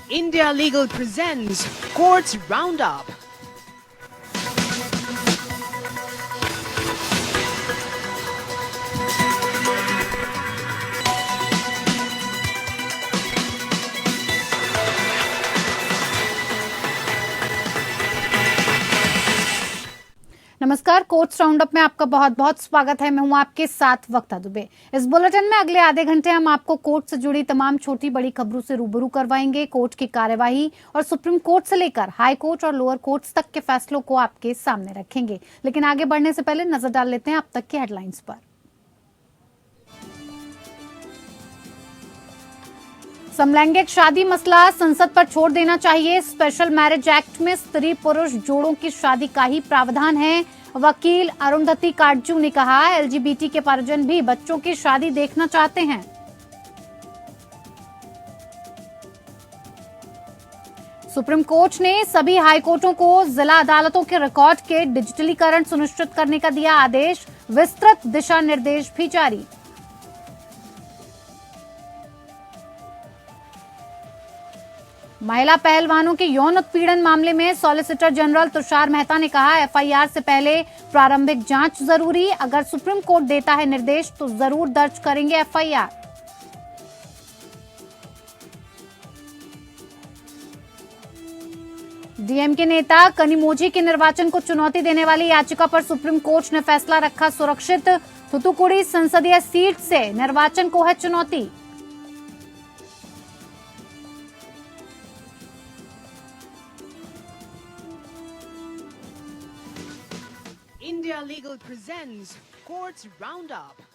India Legal presents Courts Roundup. नमस्कार, courts roundup में आपका बहुत बहुत स्वागत है। मैं हूं आपके साथ वक्ता दुबे। इस बुलेटिन में अगले आधे घंटे हम आपको कोर्ट से जुड़ी तमाम छोटी बड़ी खबरों से रूबरू करवाएंगे। कोर्ट की कार्यवाही और सुप्रीम कोर्ट से लेकर हाई कोर्ट और लोअर कोर्ट्स तक के फैसलों को आपके सामने रखेंगे। लेकिन आगे बढ़ने से पहले नजर डाल लेते हैं अब तक की हेडलाइंस पर। समलैंगिक शादी मसला संसद पर छोड़ देना चाहिए। स्पेशल मैरिज एक्ट में स्त्री पुरुष जोड़ों की शादी का ही प्रावधान है। वकील अरुंधति काटजू ने कहा, एलजीबीटी के परिजन भी बच्चों की शादी देखना चाहते हैं। सुप्रीम कोर्ट ने सभी हाई कोर्टों को जिला अदालतों के रिकॉर्ड के डिजिटलीकरण सुनिश्चित करने का दिया आदेश। विस्तृत दिशा निर्देश भी जारी। महिला पहलवानों के यौन उत्पीड़न मामले में सॉलिसिटर जनरल तुषार मेहता ने कहा, एफआईआर से पहले प्रारंभिक जांच जरूरी। अगर सुप्रीम कोर्ट देता है निर्देश तो जरूर दर्ज करेंगे एफआईआर। डीएमके नेता कनिमोझी के निर्वाचन को चुनौती देने वाली याचिका पर सुप्रीम कोर्ट ने फैसला रखा सुरक्षित। थुथुकुडी संसदीय सीट से निर्वाचन को है चुनौती। India Legal presents Courts Roundup.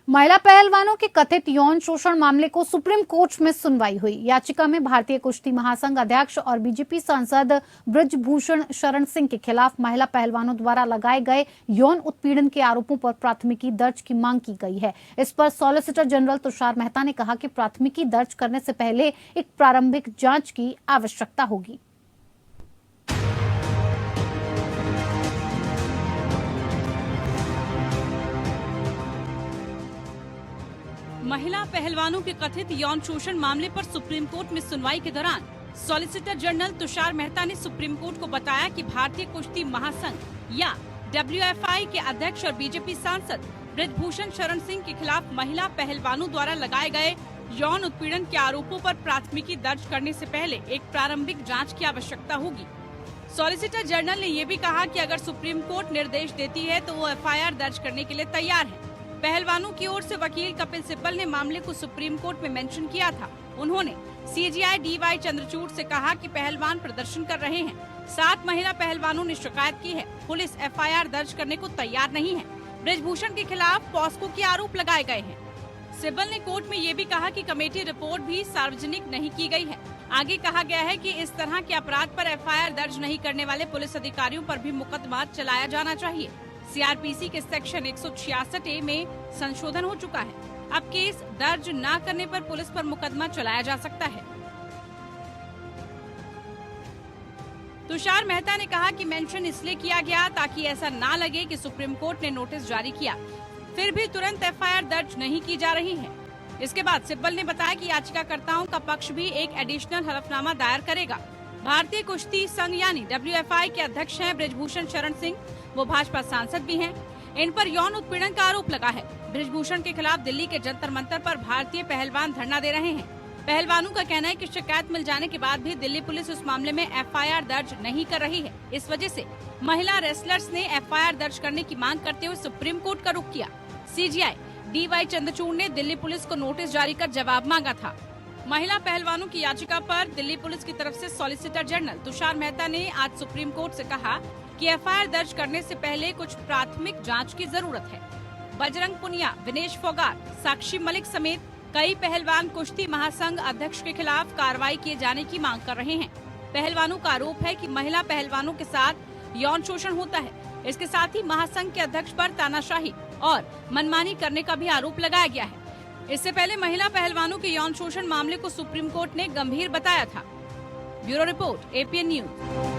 महिला पहलवानों के कथित यौन शोषण मामले को सुप्रीम कोर्ट में सुनवाई हुई। याचिका में भारतीय कुश्ती महासंघ अध्यक्ष और बीजेपी सांसद ब्रजभूषण शरण सिंह के खिलाफ महिला पहलवानों द्वारा लगाए गए यौन उत्पीड़न के आरोपों पर प्राथमिकी दर्ज की मांग की गई है। इस पर सॉलिसिटर जनरल तुषार मेहता ने कहा कि प्राथमिकी दर्ज करने से पहले एक प्रारंभिक जांच की आवश्यकता होगी। महिला पहलवानों के कथित यौन शोषण मामले पर सुप्रीम कोर्ट में सुनवाई के दौरान सॉलिसिटर जनरल तुषार मेहता ने सुप्रीम कोर्ट को बताया कि भारतीय कुश्ती महासंघ या डब्ल्यूएफआई के अध्यक्ष और बीजेपी सांसद ब्रजभूषण शरण सिंह के खिलाफ महिला पहलवानों द्वारा लगाए गए यौन उत्पीड़न के आरोपों पर प्राथमिकी दर्ज करने से पहले एक प्रारंभिक जाँच की आवश्यकता होगी। सॉलिसिटर जनरल ने ये भी कहा कि अगर सुप्रीम कोर्ट निर्देश देती है तो वो एफआईआर दर्ज करने के लिए तैयार है। पहलवानों की ओर से वकील कपिल सिब्बल ने मामले को सुप्रीम कोर्ट में मेंशन किया था। उन्होंने सीजीआई डीवाई चंद्रचूड़ से कहा कि पहलवान प्रदर्शन कर रहे हैं। 7 महिला पहलवानों ने शिकायत की है। पुलिस एफआईआर दर्ज करने को तैयार नहीं है। ब्रजभूषण के खिलाफ पॉस्को के आरोप लगाए गए हैं। सिब्बल ने कोर्ट में ये भी कहा कि कमेटी रिपोर्ट भी सार्वजनिक नहीं की गई है। आगे कहा गया है कि इस तरह के अपराध पर एफआईआर दर्ज नहीं करने वाले पुलिस अधिकारियों पर भी मुकदमा चलाया जाना चाहिए। सीआरपीसी के सेक्शन 166A में संशोधन हो चुका है। अब केस दर्ज न करने पर पुलिस पर मुकदमा चलाया जा सकता है। तुषार मेहता ने कहा कि मेंशन इसलिए किया गया ताकि ऐसा ना लगे कि सुप्रीम कोर्ट ने नोटिस जारी किया फिर भी तुरंत एफआईआर दर्ज नहीं की जा रही है। इसके बाद सिब्बल ने बताया कि याचिकाकर्ताओं का पक्ष भी एक एडिशनल हलफनामा दायर करेगा। भारतीय कुश्ती संघ यानी डब्ल्यूएफआई के अध्यक्ष हैं ब्रजभूषण शरण सिंह। वो भाजपा सांसद भी हैं। इन पर यौन उत्पीड़न का आरोप लगा है। ब्रजभूषण के खिलाफ दिल्ली के जंतर मंतर पर भारतीय पहलवान धरना दे रहे हैं। पहलवानों का कहना है कि शिकायत मिल जाने के बाद भी दिल्ली पुलिस उस मामले में एफआईआर दर्ज नहीं कर रही है। इस वजह से महिला रेसलर्स ने एफआईआर दर्ज करने की मांग करते हुए सुप्रीम कोर्ट का रुख किया। सीजीआई डीवाई चंद्रचूड़ ने दिल्ली पुलिस को नोटिस जारी कर जवाब मांगा था। महिला पहलवानों की याचिका पर दिल्ली पुलिस की तरफ से सॉलिसिटर जनरल तुषार मेहता ने आज सुप्रीम कोर्ट से कहा कि एफआईआर दर्ज करने से पहले कुछ प्राथमिक जांच की जरूरत है। बजरंग पुनिया, विनेश फोगाट, साक्षी मलिक समेत कई पहलवान कुश्ती महासंघ अध्यक्ष के खिलाफ कार्रवाई किए जाने की मांग कर रहे हैं। पहलवानों का आरोप है कि महिला पहलवानों के साथ यौन शोषण होता है। इसके साथ ही महासंघ के अध्यक्ष पर तानाशाही और मनमानी करने का भी आरोप लगाया गया है। इससे पहले महिला पहलवानों के यौन शोषण मामले को सुप्रीम कोर्ट ने गंभीर बताया था। Bureau report, APN news.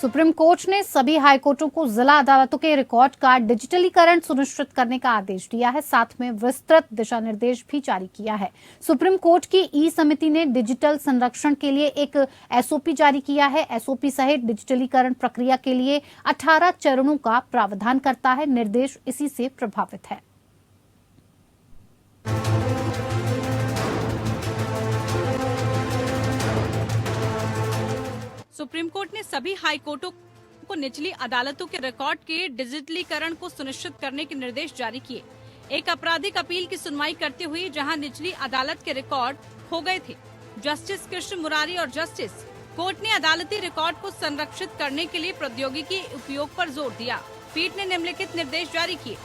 Supreme court ने सभी हाईकोर्टों को जिला अदालतों के रिकॉर्ड का डिजिटलीकरण सुनिश्चित करने का आदेश दिया है। साथ में विस्तृत दिशा निर्देश भी जारी किया है। सुप्रीम कोर्ट की ई समिति ने डिजिटल संरक्षण के लिए एक एसओपी जारी किया है। एसओपी सहित डिजिटलीकरण प्रक्रिया के लिए 18 चरणों का प्रावधान करता है। निर्देश इसी से प्रभावित है। सुप्रीम कोर्ट ने सभी हाई कोर्टों को निचली अदालतों के रिकॉर्ड के डिजिटलीकरण को सुनिश्चित करने के निर्देश जारी किए। एक आपराधिक अपील की सुनवाई करते हुए जहां निचली अदालत के रिकॉर्ड खो गए थे, जस्टिस कृष्ण मुरारी और जस्टिस कोर्ट ने अदालती रिकॉर्ड को संरक्षित करने के लिए प्रौद्योगिकी उपयोग पर जोर दिया। पीठ ने निम्नलिखित निर्देश जारी किए।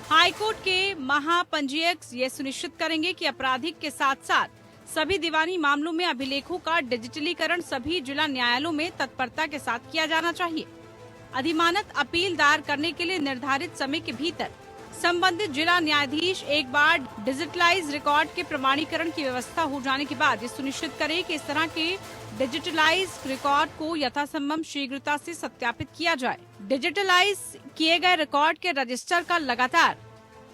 हाईकोर्ट के महापंजीयक ये सुनिश्चित करेंगे कि आपराधिक के साथ साथ सभी दीवानी मामलों में अभिलेखों का डिजिटलीकरण सभी जिला न्यायालयों में तत्परता के साथ किया जाना चाहिए। अधिमानत अपील दायर करने के लिए निर्धारित समय के भीतर संबंधित जिला न्यायाधीश एक बार डिजिटलाइज रिकॉर्ड के प्रमाणीकरण की व्यवस्था हो जाने के बाद ये सुनिश्चित करे कि इस तरह के डिजिटलाइज रिकॉर्ड को यथासंभव शीघ्रता से सत्यापित किया जाए। डिजिटलाइज किए गए रिकॉर्ड के रजिस्टर का लगातार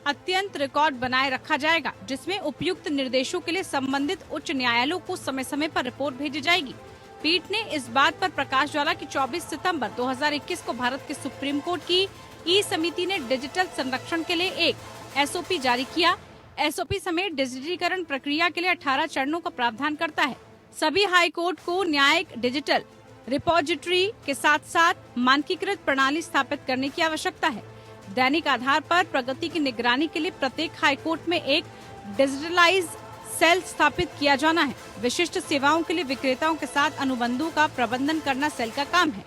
अत्यंत रिकॉर्ड बनाए रखा जाएगा, जिसमें उपयुक्त निर्देशों के लिए संबंधित उच्च न्यायालयों को समय समय पर रिपोर्ट भेजी जाएगी। पीठ ने इस बात पर प्रकाश डाला कि 24 सितंबर 2021 को भारत के सुप्रीम कोर्ट की ई समिति ने डिजिटल संरक्षण के लिए एक एसओपी जारी किया। एसओपी समेत डिजिटलीकरण प्रक्रिया के लिए 18 चरणों का प्रावधान करता है। सभी हाई कोर्ट को न्यायिक डिजिटल रिपोजिटरी के साथ साथ मानकीकृत प्रणाली स्थापित करने की आवश्यकता है। दैनिक आधार पर प्रगति की निगरानी के लिए प्रत्येक हाईकोर्ट में एक डिजिटलाइज सेल स्थापित किया जाना है। विशिष्ट सेवाओं के लिए विक्रेताओं के साथ अनुबंधों का प्रबंधन करना सेल का काम है।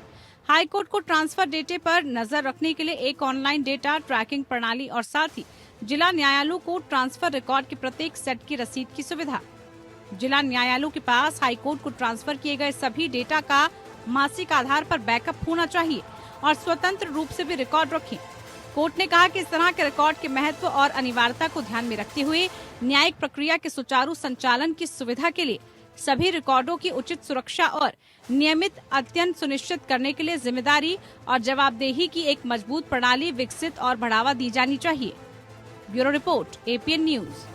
हाईकोर्ट को ट्रांसफर डेटे पर नजर रखने के लिए एक ऑनलाइन डेटा ट्रैकिंग प्रणाली और साथ ही जिला न्यायालयों को ट्रांसफर रिकॉर्ड के प्रत्येक सेट की रसीद की सुविधा। जिला न्यायालयों के पास हाईकोर्ट को ट्रांसफर किए गए सभी डेटा का मासिक आधार पर बैकअप होना चाहिए और स्वतंत्र रूप से भी रिकॉर्ड रखें। कोर्ट ने कहा कि इस तरह के रिकॉर्ड के महत्व और अनिवार्यता को ध्यान में रखते हुए न्यायिक प्रक्रिया के सुचारू संचालन की सुविधा के लिए सभी रिकॉर्डों की उचित सुरक्षा और नियमित अध्ययन सुनिश्चित करने के लिए जिम्मेदारी और जवाबदेही की एक मजबूत प्रणाली विकसित और बढ़ावा दी जानी चाहिए। Bureau report, APN news.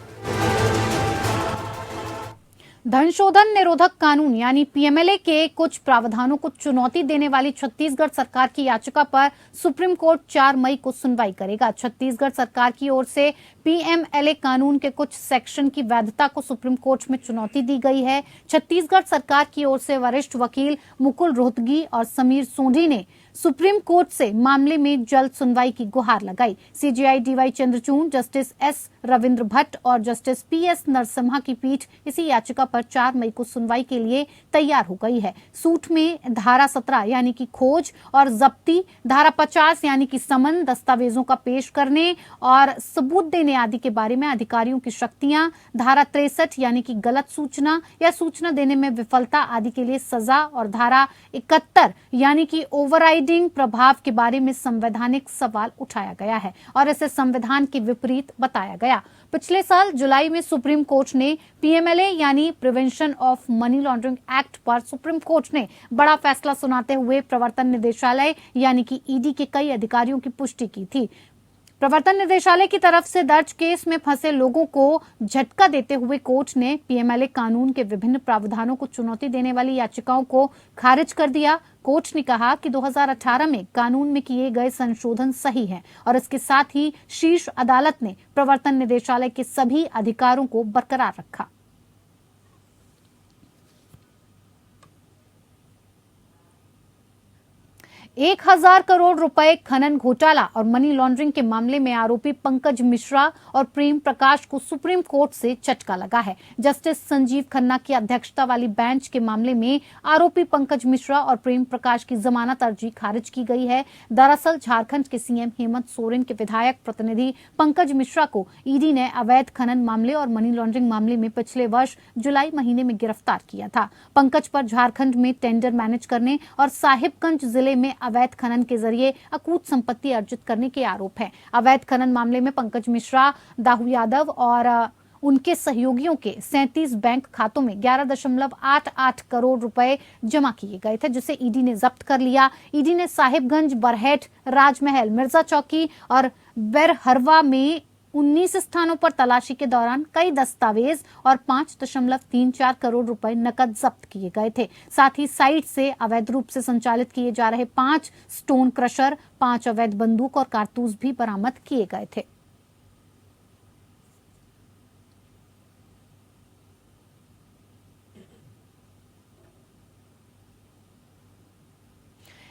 धन शोधन निरोधक कानून यानी पीएमएलए के कुछ प्रावधानों को चुनौती देने वाली छत्तीसगढ़ सरकार की याचिका पर सुप्रीम कोर्ट 4 मई को सुनवाई करेगा। छत्तीसगढ़ सरकार की ओर से पीएमएलए कानून के कुछ सेक्शन की वैधता को सुप्रीम कोर्ट में चुनौती दी गई है। छत्तीसगढ़ सरकार की ओर से वरिष्ठ वकील मुकुल रोहतगी और समीर सोंढी ने सुप्रीम कोर्ट से मामले में जल्द सुनवाई की गुहार लगाई। CJI DY Chandrachud, justice S Ravindra Bhat और जस्टिस पीएस नरसिम्हा की पीठ इसी याचिका पर 4 मई को सुनवाई के लिए तैयार हो गई है। सूट में धारा 17 यानी कि खोज और जब्ती, धारा 50 यानी कि समन, दस्तावेजों का पेश करने और सबूत देने आदि के बारे में अधिकारियों की शक्तियां, धारा 63 यानी कि गलत सूचना या सूचना देने में विफलता आदि के लिए सजा और धारा 71 यानी कि ओवरराइडिंग प्रभाव के बारे में संवैधानिक सवाल उठाया गया है और इसे संविधान के विपरीत बताया गया। पिछले साल जुलाई में सुप्रीम कोर्ट ने पीएमएलए यानी prevention of money laundering act पर सुप्रीम कोर्ट ने बड़ा फैसला सुनाते हुए प्रवर्तन निदेशालय यानी कि ईडी के कई अधिकारियों की पुष्टि की थी। प्रवर्तन निदेशालय की तरफ से दर्ज केस में फंसे लोगों को झटका देते हुए कोर्ट ने पीएमएलए कानून के विभिन्न प्रावधानों को चुनौती देने वाली याचिकाओं को खारिज कर दिया। कोर्ट ने कहा कि 2018 में कानून में किए गए संशोधन सही हैं और इसके साथ ही शीर्ष अदालत ने प्रवर्तन निदेशालय के सभी अधिकारों को बरकरार रखा। एक 1000 करोड़ रुपए खनन घोटाला और मनी लॉन्ड्रिंग के मामले में आरोपी पंकज मिश्रा और प्रेम प्रकाश को सुप्रीम कोर्ट से झटका लगा है। जस्टिस संजीव खन्ना की अध्यक्षता वाली बेंच के मामले में आरोपी पंकज मिश्रा और प्रेम प्रकाश की जमानत अर्जी खारिज की गई है। दरअसल झारखंड के सीएम हेमंत सोरेन के विधायक प्रतिनिधि पंकज मिश्रा को ईडी ने अवैध खनन मामले और मनी लॉन्ड्रिंग मामले में पिछले वर्ष जुलाई महीने में गिरफ्तार किया था। पंकज पर झारखंड में टेंडर मैनेज करने और साहिबगंज जिले में अवैध खनन के जरिए अकूत संपत्ति अर्जित करने के आरोप हैं। अवैध खनन मामले में पंकज मिश्रा, दाहू यादव और उनके सहयोगियों के 37 बैंक खातों में 11.88 करोड़ रुपए जमा किए गए थे, जिसे ईडी ने जब्त कर लिया। ईडी ने साहिबगंज, बरहेट, राजमहल, मिर्जा चौकी और बेरहरवा में 19 स्थानों पर तलाशी के दौरान कई दस्तावेज और 5.34 करोड़ रुपए नकद जब्त किए गए थे। साथ ही साइट से अवैध रूप से संचालित किए जा रहे 5 स्टोन क्रशर, 5 अवैध बंदूक और कारतूस भी बरामद किए गए थे।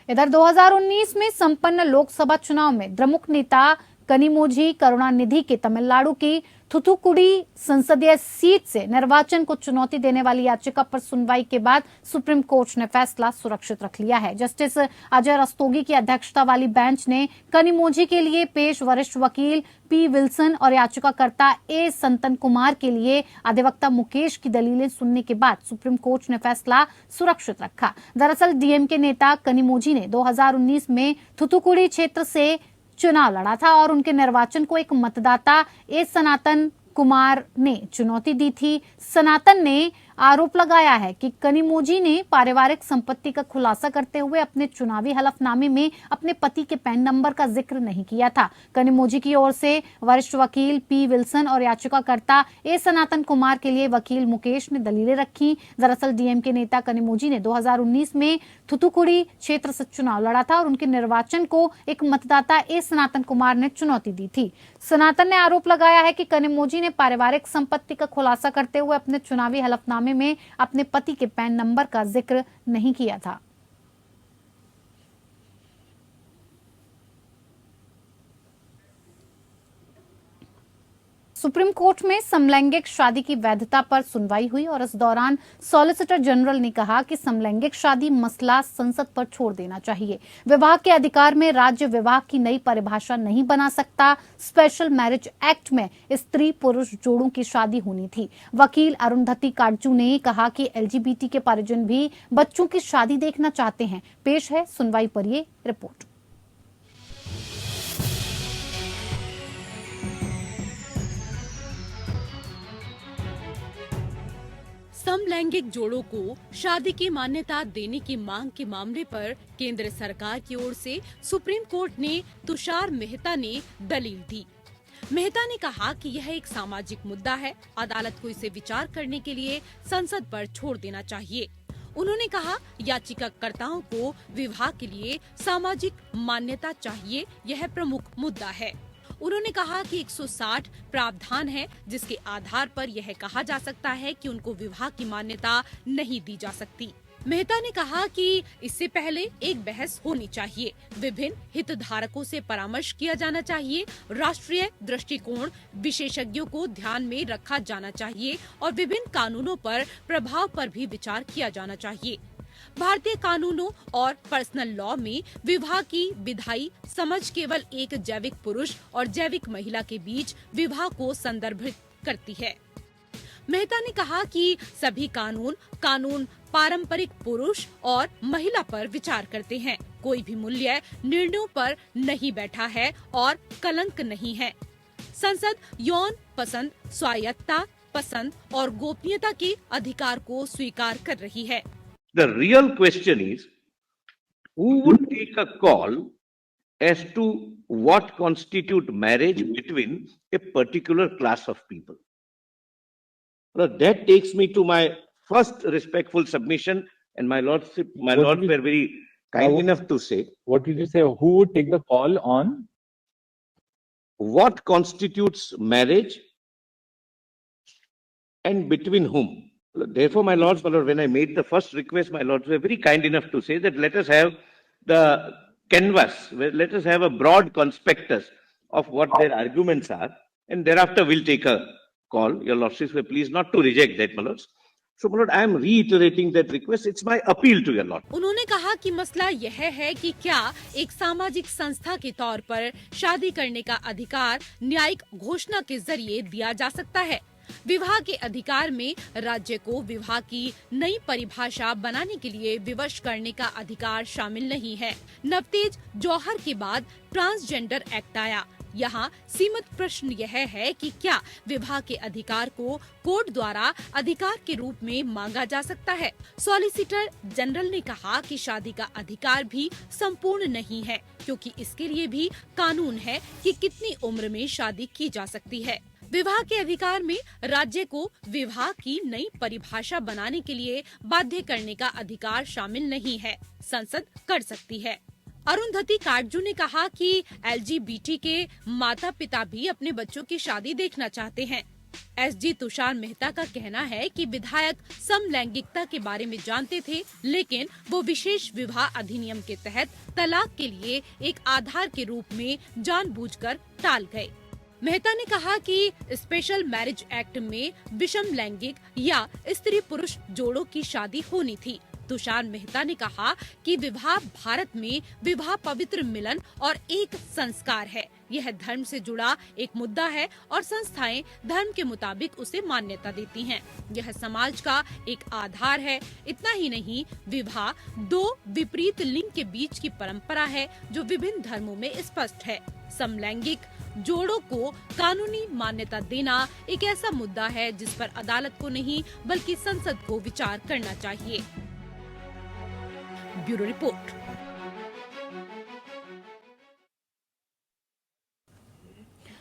इधर 2019 में संपन्न लोकसभा चुनाव में द्रमुक नेता कनिमोझी करुणानिधि के तमिलनाडु की थुथुकुडी संसदीय सीट से निर्वाचन को चुनौती देने वाली याचिका पर सुनवाई के बाद सुप्रीम कोर्ट ने फैसला सुरक्षित रख लिया है। जस्टिस अजय रस्तोगी की अध्यक्षता वाली बेंच ने कनिमोझी के लिए पेश वरिष्ठ वकील पी विल्सन और याचिकाकर्ता ए संतन कुमार के लिए अधिवक्ता मुकेश की दलीलें सुनने के बाद सुप्रीम कोर्ट ने फैसला सुरक्षित रखा। दरअसल डीएमके नेता कनिमोझी ने 2019 में थुथुकुडी क्षेत्र से चुनाव लड़ा था और उनके निर्वाचन को एक मतदाता ए सनातन कुमार ने चुनौती दी थी। सनातन ने आरोप लगाया है कि कनिमोझी ने पारिवारिक संपत्ति का खुलासा करते हुए अपने चुनावी हलफनामे में अपने पति के पैन नंबर का जिक्र नहीं किया था। कनिमोझी की ओर से वरिष्ठ वकील पी विल्सन और याचिकाकर्ता ए सनातन कुमार के लिए वकील मुकेश ने दलीलें रखी। दरअसल डीएमके नेता कनिमोझी ने 2019 में थुथुकुडी क्षेत्र से चुनाव लड़ा था और उनके निर्वाचन को एक मतदाता ए सनातन कुमार ने चुनौती दी थी। सनातन ने आरोप लगाया है कि कनिमोझी ने पारिवारिक संपत्ति का खुलासा करते हुए अपने चुनावी हलफनामे में अपने पति के पैन नंबर का जिक्र नहीं किया था। सुप्रीम कोर्ट में समलैंगिक शादी की वैधता पर सुनवाई हुई और इस दौरान सॉलिसिटर जनरल ने कहा कि समलैंगिक शादी मसला संसद पर छोड़ देना चाहिए। विवाह के अधिकार में राज्य विवाह की नई परिभाषा नहीं बना सकता। स्पेशल मैरिज एक्ट में स्त्री पुरुष जोड़ों की शादी होनी थी। वकील अरुंधति काटजू ने कहा कि एलजीबीटी के परिजन भी बच्चों की शादी देखना चाहते हैं। पेश है सुनवाई पर ये रिपोर्ट। समलैंगिक जोड़ों को शादी की मान्यता देने की मांग के मामले पर केंद्र सरकार की ओर से सुप्रीम कोर्ट ने तुषार मेहता ने दलील दी। मेहता ने कहा कि यह एक सामाजिक मुद्दा है, अदालत को इसे विचार करने के लिए संसद पर छोड़ देना चाहिए। उन्होंने कहा याचिकाकर्ताओं को विवाह के लिए सामाजिक मान्यता चाहिए, यह प्रमुख मुद्दा है। उन्होंने कहा कि 160 प्रावधान है जिसके आधार पर यह कहा जा सकता है कि उनको विवाह की मान्यता नहीं दी जा सकती। मेहता ने कहा कि इससे पहले एक बहस होनी चाहिए, विभिन्न हितधारकों से परामर्श किया जाना चाहिए, राष्ट्रीय दृष्टिकोण विशेषज्ञों को ध्यान में रखा जाना चाहिए और विभिन्न कानूनों पर प्रभाव पर भी विचार किया जाना चाहिए। भारतीय कानूनों और पर्सनल लॉ में विवाह की विधायी समझ केवल एक जैविक पुरुष और जैविक महिला के बीच विवाह को संदर्भित करती है। मेहता ने कहा कि सभी कानून पारंपरिक पुरुष और महिला पर विचार करते हैं। कोई भी मूल्य निर्णयों पर नहीं बैठा है और कलंक नहीं है। संसद यौन पसंद, स्वायत्तता पसंद और गोपनीयता के अधिकार को स्वीकार कर रही है। The real question is, who would take a call as to what constitute marriage between a particular class of people? Well, that takes me to my first respectful submission, and my lords were very kind enough to say. What did you say? Who would take the call on? What constitutes marriage and between whom? Therefore, my lords, when I made the first request, my lords were very kind enough to say that let us have the canvas, let us have a broad conspectus of what their arguments are, and thereafter we'll take a call. Your lordships were pleased not to reject that, my lords. So, my lord, I am reiterating that request. It's my appeal to your lord. उन्होंने कहा कि मसला यह है कि क्या एक सामाजिक संस्था के तौर पर शादी करने का अधिकार न्यायिक घोषणा के जरिए दिया जा सकता है। विवाह के अधिकार में राज्य को विवाह की नई परिभाषा बनाने के लिए विवश करने का अधिकार शामिल नहीं है। नवतेज जौहर के बाद ट्रांसजेंडर एक्ट आया। यहाँ सीमित प्रश्न यह है कि क्या विवाह के अधिकार को कोर्ट द्वारा अधिकार के रूप में मांगा जा सकता है। सॉलिसिटर जनरल ने कहा कि शादी का अधिकार भी संपूर्ण नहीं है, क्योंकि इसके लिए भी कानून है कि कितनी उम्र में शादी की जा सकती है। विवाह के अधिकार में राज्य को विवाह की नई परिभाषा बनाने के लिए बाध्य करने का अधिकार शामिल नहीं है। संसद कर सकती है। अरुंधति काटजू ने कहा कि LGBT के माता पिता भी अपने बच्चों की शादी देखना चाहते हैं। SG तुषार मेहता का कहना है कि विधायक समलैंगिकता के बारे में जानते थे, लेकिन वो विशेष विवाह अधिनियम के तहत तलाक के लिए एक आधार के रूप में जानबूझकर टाल गए। मेहता ने कहा कि स्पेशल मैरिज एक्ट में विषम लैंगिक या स्त्री पुरुष जोड़ों की शादी होनी थी। तुषार मेहता ने कहा कि विवाह भारत में विवाह पवित्र मिलन और एक संस्कार है। यह धर्म से जुड़ा एक मुद्दा है और संस्थाएं धर्म के मुताबिक उसे मान्यता देती हैं। यह समाज का एक आधार है। इतना ही नहीं, विवाह दो विपरीत लिंग के बीच की परंपरा है जो विभिन्न धर्मों में स्पष्ट है। समलैंगिक जोड़ों को कानूनी मान्यता देना एक ऐसा मुद्दा है जिस पर अदालत को नहीं बल्कि संसद को विचार करना चाहिए। Bureau report.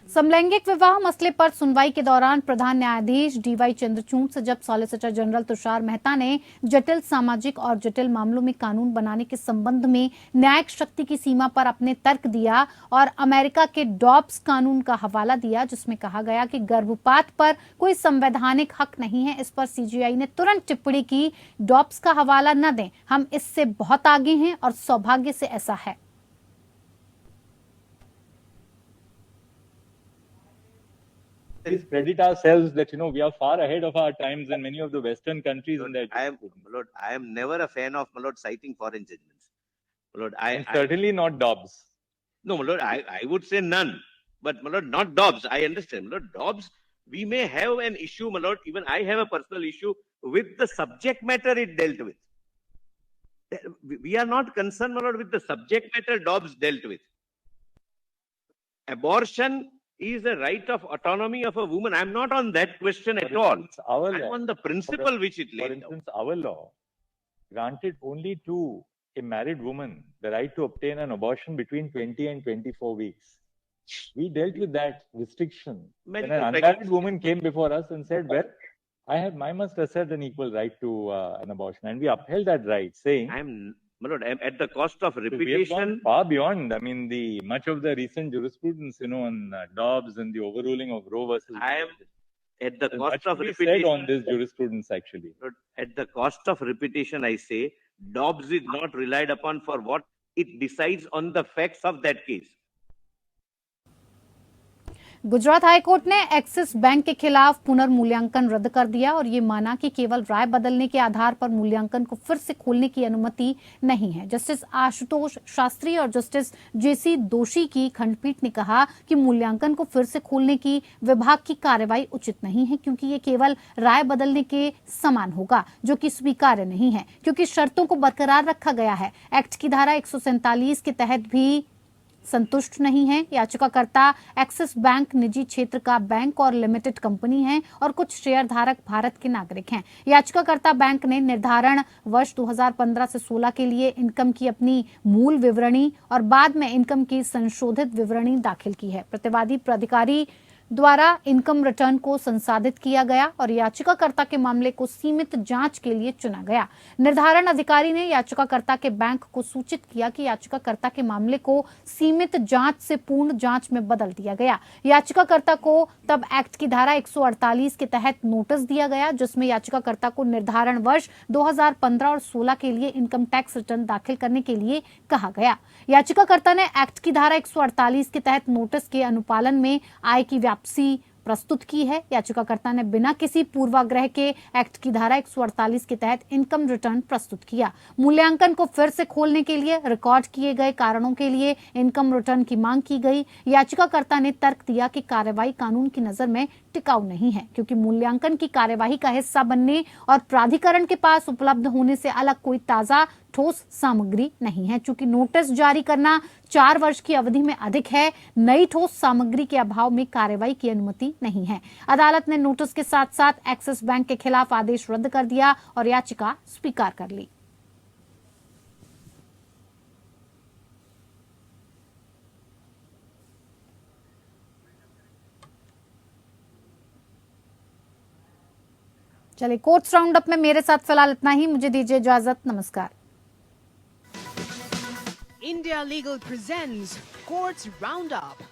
समलैंगिक विवाह मसले पर सुनवाई के दौरान प्रधान न्यायाधीश DY चंद्रचूड़ से जब सॉलिसिटर जनरल तुषार मेहता ने जटिल सामाजिक और जटिल मामलों में कानून बनाने के संबंध में न्यायिक शक्ति की सीमा पर अपने तर्क दिया और अमेरिका के डॉब्स कानून का हवाला दिया, जिसमें कहा गया कि गर्भपात पर कोई संवैधानिक हक नहीं है, इस पर CJI ने तुरंत टिप्पणी की, डॉब्स का हवाला न दें, हम इससे बहुत आगे हैं और सौभाग्य से ऐसा है। Let's credit ourselves that we are far ahead of our times than many of the Western countries in that. I am never a fan of citing foreign judgments. And certainly not Dobbs. No, I would say none. But not Dobbs. I understand. Dobbs, we may have an issue, even I have a personal issue with the subject matter it dealt with. We are not concerned, with the subject matter Dobbs dealt with. Abortion is a right of autonomy of a woman. I'm not on that question at all. I'm on the principle which it laid down. For instance, our law granted only to a married woman the right to obtain an abortion between 20 and 24 weeks. We dealt with that restriction. When an unmarried woman came before us and said, well, I must assert an equal right to an abortion. And we upheld that right, saying... I'm at the cost of repetition. We have gone far beyond. Much of the recent jurisprudence, on Dobbs and the overruling of Roe versus. I am at the cost of repetition. Said on this jurisprudence, actually. At the cost of repetition, I say Dobbs is not relied upon for what it decides on the facts of that case. Gujarat high court ने axis bank के खिलाफ पुनर्मूल्यांकन रद्द कर दिया और ये माना कि केवल राय बदलने के आधार पर मूल्यांकन को फिर से खोलने की अनुमति नहीं है। जस्टिस आशुतोष शास्त्री और जस्टिस JC दोषी की खंडपीठ ने कहा कि मूल्यांकन को फिर से खोलने की विभाग की कार्रवाई उचित नहीं है, क्योंकि ये केवल राय बदलने के समान होगा, जो कि स्वीकार्य नहीं है, क्योंकि शर्तों को बरकरार रखा गया है। एक्ट की धारा 147 के तहत भी संतुष्ट नहीं है। याचिकाकर्ता एक्सिस बैंक निजी क्षेत्र का बैंक और लिमिटेड कंपनी है और कुछ शेयर धारक भारत के नागरिक हैं। याचिकाकर्ता बैंक ने निर्धारण वर्ष 2015 से 16 के लिए इनकम की अपनी मूल विवरणी और बाद में इनकम की संशोधित विवरणी दाखिल की है। प्रतिवादी प्राधिकारी द्वारा इनकम रिटर्न को संसाधित किया गया और याचिकाकर्ता के मामले को सीमित जांच के लिए चुना गया। निर्धारण अधिकारी ने याचिकाकर्ता के बैंक को सूचित किया कि याचिकाकर्ता के मामले को सीमित जांच से पूर्ण जांच में बदल दिया गया। याचिकाकर्ता को तब एक्ट की धारा 148 के तहत नोटिस दिया गया, जिसमें याचिकाकर्ता को निर्धारण वर्ष 2015 और 16 के लिए इनकम टैक्स रिटर्न दाखिल करने के लिए कहा गया। याचिकाकर्ता ने एक्ट की धारा 148 के तहत नोटिस के अनुपालन में आय की वापसी प्रस्तुत की है। याचिकाकर्ता ने बिना किसी पूर्वाग्रह के एक्ट की धारा 148 के तहत इनकम रिटर्न प्रस्तुत किया। मूल्यांकन को फिर से खोलने के लिए रिकॉर्ड किए गए कारणों के लिए इनकम रिटर्न की मांग की गई। याचिकाकर्ता ने तर्क दिया कि कार्रवाई कानून की नजर में टिकाऊ नहीं है, क्योंकि मूल्यांकन की कार्यवाही का हिस्सा बनने और प्राधिकरण के पास उपलब्ध होने से अलग कोई ताजा ठोस सामग्री नहीं है। चूंकि नोटिस जारी करना 4 वर्ष की अवधि में अधिक है, नई ठोस सामग्री के अभाव में कार्रवाई की अनुमति नहीं है। अदालत ने नोटिस के साथ साथ एक्सिस बैंक के खिलाफ आदेश रद्द कर दिया और याचिका स्वीकार कर ली। चलिए, कोर्ट्स राउंड अप में मेरे साथ फिलहाल इतना ही। मुझे दीजिए इजाजत। नमस्कार। India Legal presents Courts Roundup.